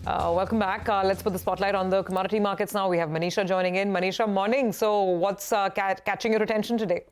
Welcome back. Let's put the spotlight on the commodity markets now. We have Manisha joining in. Manisha, morning. So what's catching your attention today?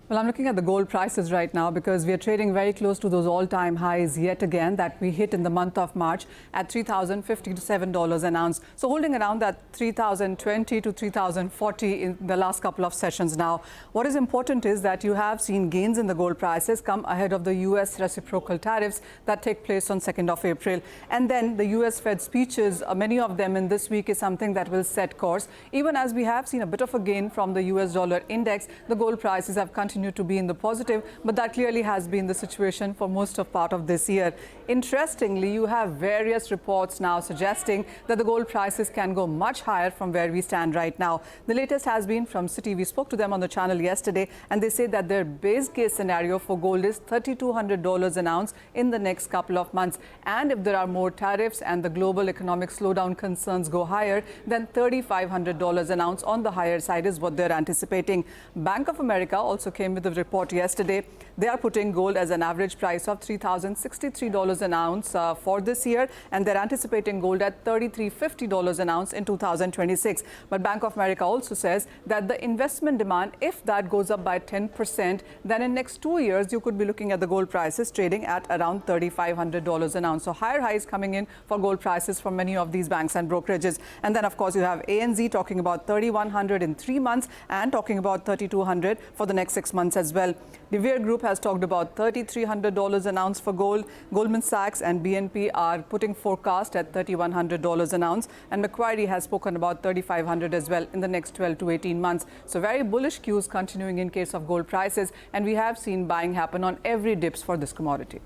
Well, I'm looking at the gold prices right now because we are trading very close to those all-time highs yet again that we hit in the month of March at $3,057 to $7 an ounce. So holding around that $3,020 to $3,040 in the last couple of sessions now. What is important is that you have seen gains in the gold prices come ahead of the U.S. reciprocal tariffs that take place on 2nd of April. And then the U.S. Fed speeches, many of them in this week, is something that will set course. Even as we have seen a bit of a gain from the U.S. dollar index, the gold prices have continued to be in the positive, but that clearly has been the situation for most of part of this year. Interestingly, you have various reports now suggesting that the gold prices can go much higher from where we stand right now. The latest has been from Citi. We spoke to them on the channel yesterday, and they say that their base case scenario for gold is $3,200 an ounce in the next couple of months. And if there are more tariffs and the global economic slowdown concerns go higher, then $3,500 an ounce on the higher side is what they're anticipating. Bank of America also came with a report yesterday. They are putting gold as an average price of $3,063 an ounce for this year, and they're anticipating gold at $3,350 an ounce in 2026. But Bank of America also says that the investment demand, if that goes up by 10%, then in next 2 years you could be looking at the gold prices trading at around $3,500 an ounce. So higher highs coming in for gold prices from many of these banks and brokerages. And then of course you have ANZ talking about 3,100 in 3 months and talking about 3,200 for the next 6 months as well. De Beer Group has talked about $3,300 an ounce for gold. Goldman Sachs and BNP are putting forecast at $3,100 an ounce, and Macquarie has spoken about $3,500 as well in the next 12 to 18 months. So very bullish cues continuing in case of gold prices, and we have seen buying happen on every dips for this commodity.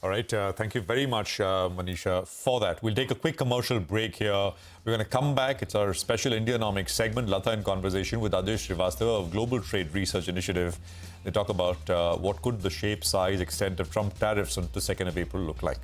All right. Thank you very much, Manisha, for that. We'll take a quick commercial break here. We're going to come back. It's our special Indianomics segment, Latha in conversation with Adesh Srivastava of Global Trade Research Initiative. They talk about what could the shape, size, extent of Trump tariffs on the 2nd of April look like.